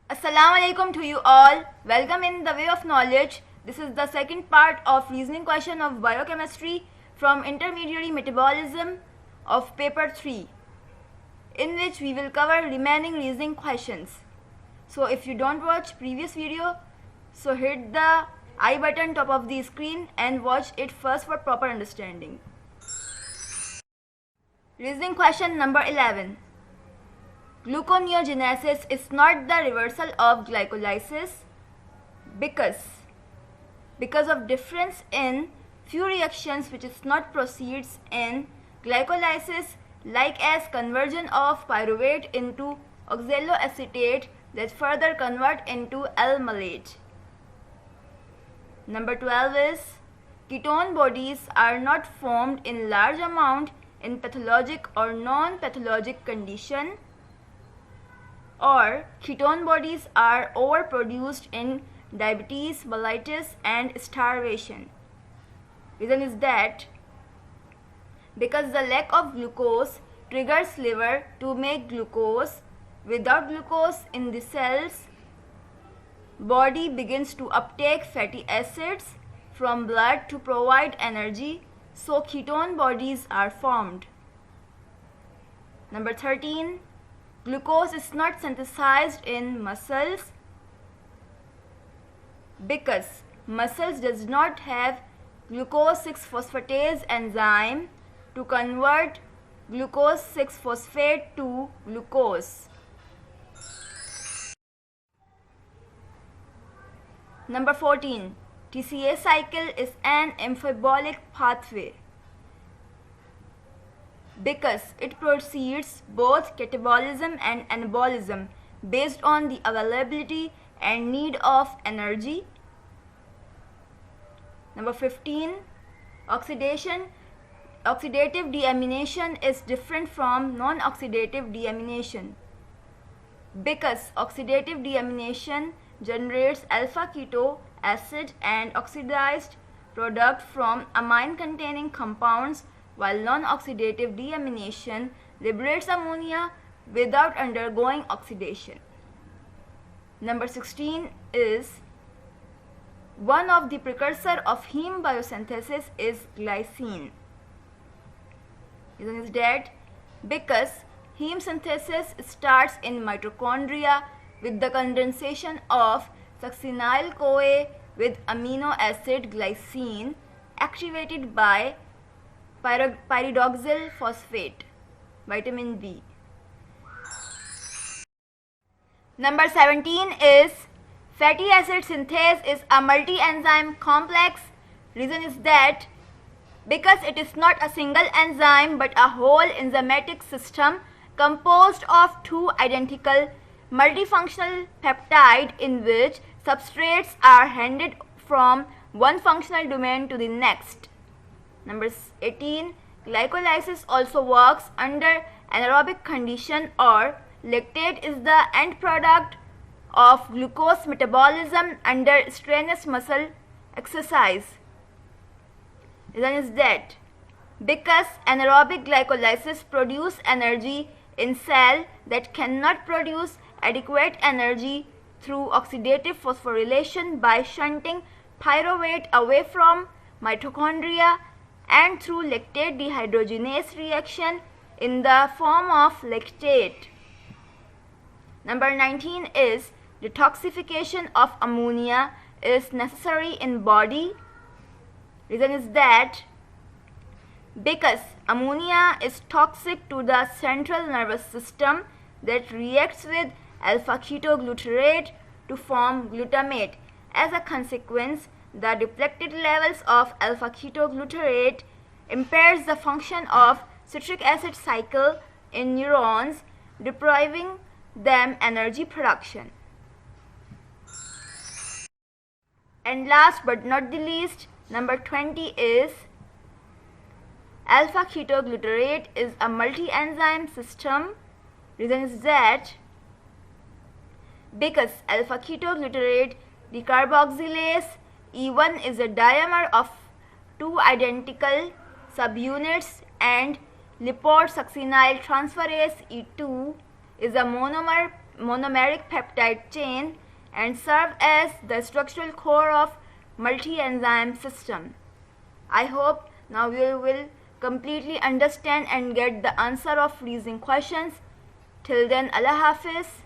Assalamu alaikum to you all. Welcome in the way of knowledge. This is the second part of reasoning question of biochemistry from intermediary metabolism of paper 3, in which we will cover remaining reasoning questions. So if you don't watch previous video, so hit the I button top of the screen and watch it first for proper understanding. Reasoning question number 11. Gluconeogenesis is not the reversal of glycolysis because of difference in few reactions which is not proceeds in glycolysis, like as conversion of pyruvate into oxaloacetate that further convert into L-malate. Number 12 is ketone bodies are not formed in large amount in pathologic or non-pathologic condition, or ketone bodies are overproduced in diabetes, mellitus and starvation. Reason is that because the lack of glucose triggers liver to make glucose. Without glucose in the cells, body begins to uptake fatty acids from blood to provide energy, so ketone bodies are formed. Number 13. Glucose is not synthesized in muscles because muscles does not have glucose 6-phosphatase enzyme to convert glucose 6-phosphate to glucose. Number 14. TCA cycle is an amphibolic pathway because it proceeds both catabolism and anabolism based on the availability and need of energy. Number 15. Oxidative deamination is different from non-oxidative deamination because oxidative deamination generates alpha keto acid and oxidized product from amine containing compounds, while non-oxidative deamination liberates ammonia without undergoing oxidation. Number 16 is one of the precursor of heme biosynthesis is glycine. Reason is that because heme synthesis starts in mitochondria with the condensation of succinyl-CoA with amino acid glycine activated by pyridoxal phosphate, vitamin B. Number 17 is fatty acid synthase is a multi-enzyme complex. Reason is that because it is not a single enzyme but a whole enzymatic system composed of two identical multifunctional peptides in which substrates are handed from one functional domain to the next. Number 18. Glycolysis also works under anaerobic condition, or lactate is the end product of glucose metabolism under strenuous muscle exercise. Reason is that because anaerobic glycolysis produces energy in cell that cannot produce adequate energy through oxidative phosphorylation by shunting pyruvate away from mitochondria and through lactate dehydrogenase reaction in the form of lactate. Number 19 is detoxification of ammonia is necessary in body. Reason is that because ammonia is toxic to the central nervous system that reacts with alpha-ketoglutarate to form glutamate. As a consequence, the depleted levels of alpha-ketoglutarate impairs the function of citric acid cycle in neurons, depriving them energy production. And last but not the least, number 20 is alpha-ketoglutarate is a multi-enzyme system. Reason is that because alpha-ketoglutarate decarboxylase E1 is a dimer of two identical subunits and liposuccinyl transferase E2 is a monomer monomeric peptide chain and serve as the structural core of multi-enzyme system. I hope now you will completely understand and get the answer of freezing questions. Till then, Allah Hafiz.